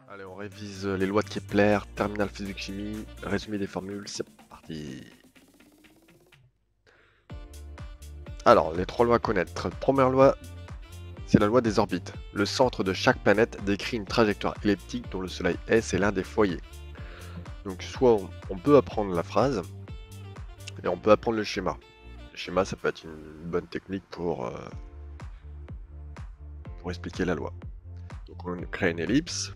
Allez, on révise les lois de Kepler, terminal physique-chimie, résumé des formules, c'est parti. Alors, les trois lois à connaître. Première loi, c'est la loi des orbites. Le centre de chaque planète décrit une trajectoire elliptique dont le Soleil S est l'un des foyers. Donc, soit on peut apprendre la phrase, et on peut apprendre le schéma. Le schéma, ça peut être une bonne technique pour expliquer la loi. Donc, on crée une ellipse.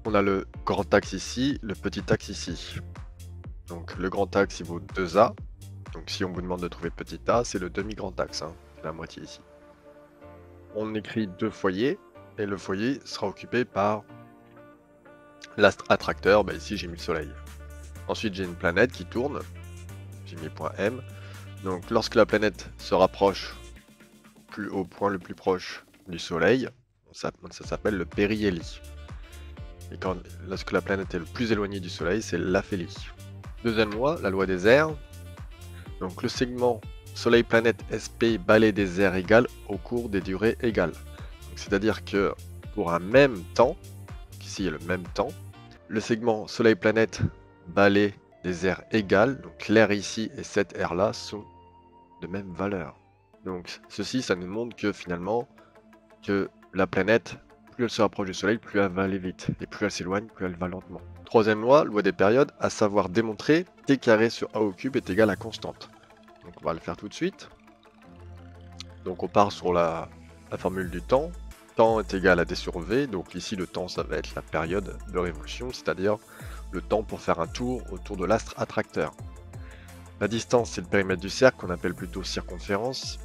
On a le grand axe ici, le petit axe ici. Donc, le grand axe, il vaut 2A. Donc si on vous demande de trouver petit a, c'est le demi-grand axe, hein, c'est la moitié ici. On écrit deux foyers, et le foyer sera occupé par l'astre attracteur, bah ici j'ai mis le soleil. Ensuite j'ai une planète qui tourne, j'ai mis point M. Donc lorsque la planète se rapproche au point le plus proche du soleil, ça s'appelle le périhélie. Et lorsque la planète est le plus éloignée du soleil, c'est l'aphélie. Deuxième loi, la loi des airs. Donc le segment Soleil-planète SP balaie des airs égales au cours des durées égales. C'est-à-dire que pour un même temps, ici il y a le même temps, le segment Soleil-planète balaie des airs égales, donc l'air ici et cet air-là sont de même valeur. Donc ceci, ça nous montre que finalement, que la planète, plus elle se rapproche du Soleil, plus elle va aller vite, et plus elle s'éloigne, plus elle va lentement. Troisième loi, loi des périodes, à savoir démontrer t carré sur a au cube est égal à constante. Donc on va le faire tout de suite. Donc on part sur la formule du temps. Temps est égal à d sur v, donc ici le temps ça va être la période de révolution, c'est-à-dire le temps pour faire un tour autour de l'astre attracteur. La distance c'est le périmètre du cercle qu'on appelle plutôt circonférence,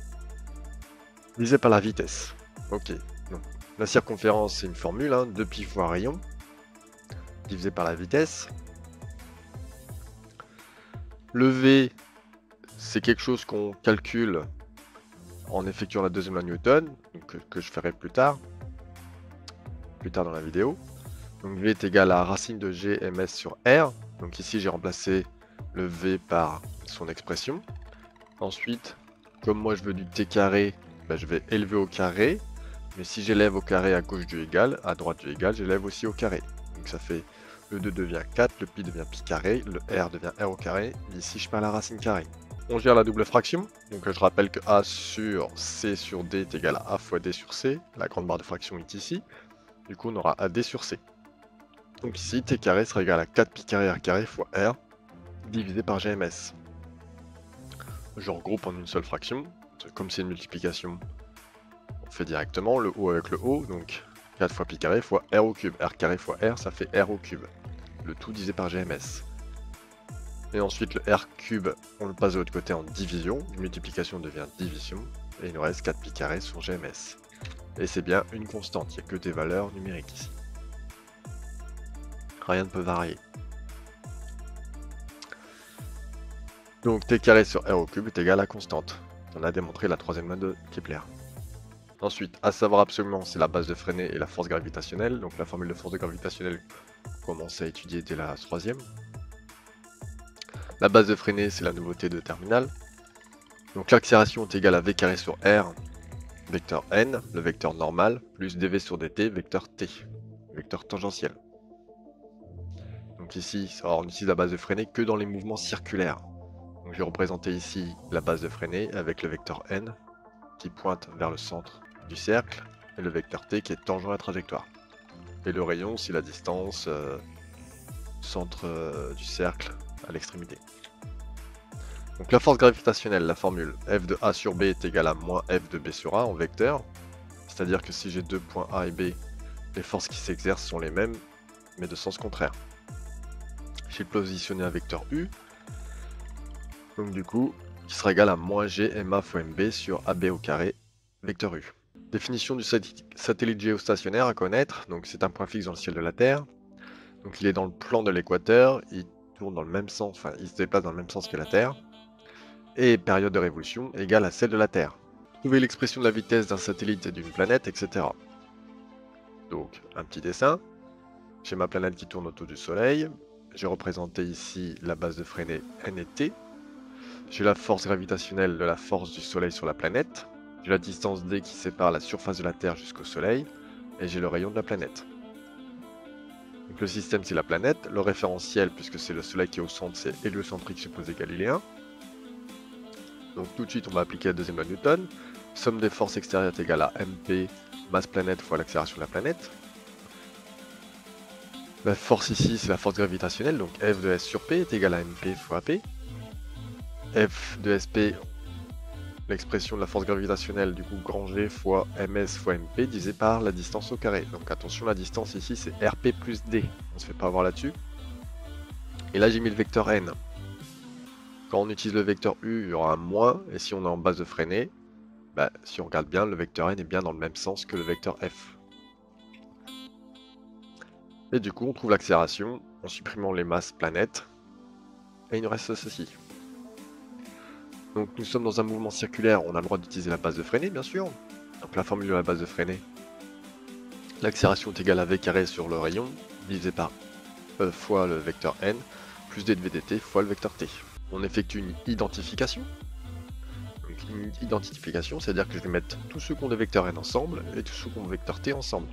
divisé par la vitesse. Ok, donc la circonférence c'est une formule, 2π fois rayon, divisé par la vitesse. Le v c'est quelque chose qu'on calcule en effectuant la deuxième loi de Newton, donc, que je ferai plus tard dans la vidéo. Donc V est égal à racine de G ms sur R. Donc ici j'ai remplacé le V par son expression. Ensuite, comme moi je veux du t carré, je vais élever au carré. Mais si j'élève au carré à gauche du égal, à droite du égal, j'élève aussi au carré. Donc ça fait le 2 devient 4, le pi devient pi carré, le R devient R au carré. Ici je perds la racine carrée. On gère la double fraction, donc je rappelle que A sur C sur D est égal à A fois D sur C, la grande barre de fraction est ici, du coup on aura AD sur C. Donc ici T carré sera égal à 4 pi carré R carré fois R, divisé par GMS. Je regroupe en une seule fraction, comme c'est une multiplication, on fait directement le haut avec le haut, donc 4 fois pi carré fois R au cube, R carré fois R ça fait R au cube, le tout divisé par GMS. Et ensuite le R cube, on le passe de l'autre côté en division, multiplication devient division, et il nous reste 4 pi carré sur GMS. Et c'est bien une constante, il n'y a que des valeurs numériques ici. Rien ne peut varier. Donc t carré sur R au cube est égal à constante. On a démontré la troisième loi de Kepler. Ensuite, à savoir absolument, c'est la base de Freinet et la force gravitationnelle. Donc la formule de force gravitationnelle, on commence à étudier dès la troisième. La base de Freinet, c'est la nouveauté de terminal. Donc l'accélération est égale à v carré sur r, vecteur n, le vecteur normal, plus dv sur dt, vecteur t, vecteur tangentiel. Donc ici, on utilise la base de Freinet que dans les mouvements circulaires. Donc je vais représenter ici la base de Freinet avec le vecteur n qui pointe vers le centre du cercle et le vecteur t qui est tangent à la trajectoire. Et le rayon, c'est la distance centre du cercle à l'extrémité. Donc la force gravitationnelle, la formule F de A sur B est égale à moins F de B sur A en vecteur. C'est-à-dire que si j'ai deux points A et B, les forces qui s'exercent sont les mêmes, mais de sens contraire. J'ai positionné un vecteur U, donc du coup, qui sera égal à moins G MA fois MB sur AB au carré, vecteur U. Définition du satellite géostationnaire à connaître, donc c'est un point fixe dans le ciel de la Terre. Donc il est dans le plan de l'équateur, il tourne dans le même sens, enfin il se déplace dans le même sens que la Terre. Et période de révolution égale à celle de la Terre. Trouver l'expression de la vitesse d'un satellite et d'une planète, etc. Donc, un petit dessin. J'ai ma planète qui tourne autour du Soleil. J'ai représenté ici la base de Freinet N et T. J'ai la force gravitationnelle de la force du Soleil sur la planète. J'ai la distance d qui sépare la surface de la Terre jusqu'au Soleil, et j'ai le rayon de la planète. Donc le système c'est la planète, le référentiel, puisque c'est le Soleil qui est au centre, c'est héliocentrique supposé galiléen. Donc tout de suite on va appliquer la deuxième loi de Newton. Somme des forces extérieures est égale à mp, masse planète fois l'accélération de la planète. La force ici c'est la force gravitationnelle, donc F de S sur P est égal à mp fois P. F de SP, l'expression de la force gravitationnelle, du coup grand G fois ms fois mp divisé par la distance au carré. Donc attention, la distance ici c'est rp plus d, on se fait pas avoir là-dessus. Et là j'ai mis le vecteur n. Quand on utilise le vecteur u, il y aura un moins, et si on est en base de freinée, bah, si on regarde bien, le vecteur n est bien dans le même sens que le vecteur f. Et du coup on trouve l'accélération en supprimant les masses planètes, et il nous reste ceci. Donc nous sommes dans un mouvement circulaire, on a le droit d'utiliser la base de freinée bien sûr. Donc la formule de la base de freinée, l'accélération est égale à v carré sur le rayon, divisé par e fois le vecteur n, plus d de v dt fois le vecteur t. On effectue une identification. Donc une identification, c'est-à-dire que je vais mettre tous ceux qui ont des vecteurs n ensemble et tous ceux qui ont des vecteurs t ensemble.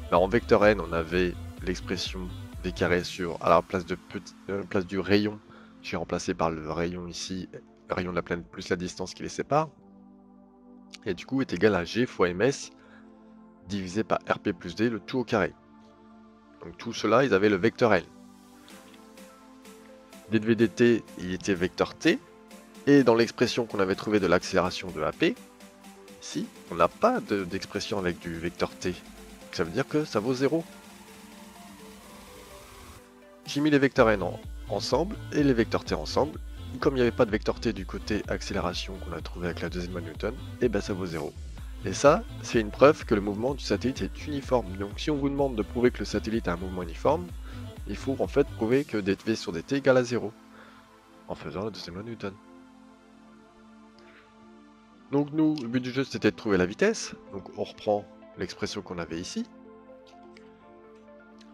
Alors en vecteur n, on avait l'expression v carré sur, à la place du rayon, j'ai remplacé par le rayon ici, le rayon de la planète plus la distance qui les sépare. Et du coup est égal à g fois ms divisé par rp plus d, le tout au carré. Donc tout cela, ils avaient le vecteur n. d de v dt, il était vecteur t. Et dans l'expression qu'on avait trouvée de l'accélération de AP, ici, on n'a pas d'expression avec du vecteur t. Ça veut dire que ça vaut 0. J'ai mis les vecteurs n ensemble et les vecteurs t ensemble. Comme il n'y avait pas de vecteur t du côté accélération qu'on a trouvé avec la deuxième loi de Newton, et ben ça vaut 0. Et ça, c'est une preuve que le mouvement du satellite est uniforme. Donc si on vous demande de prouver que le satellite a un mouvement uniforme, il faut en fait prouver que dv sur dt égale à 0, en faisant la deuxième loi de Newton. Donc nous, le but du jeu c'était de trouver la vitesse, donc on reprend l'expression qu'on avait ici.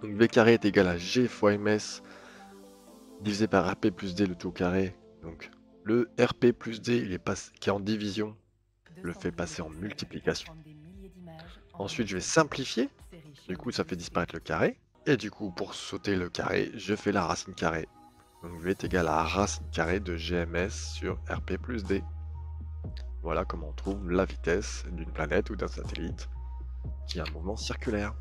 Donc v carré est égal à g fois ms divisé par rp plus d le tout au carré. Donc le rp plus d qui est en division, le fait passer en multiplication. Ensuite je vais simplifier, du coup ça fait disparaître le carré. Et du coup pour sauter le carré, je fais la racine carrée. Donc v est égal à la racine carrée de gms sur rp plus d. Voilà comment on trouve la vitesse d'une planète ou d'un satellite qui a un mouvement circulaire.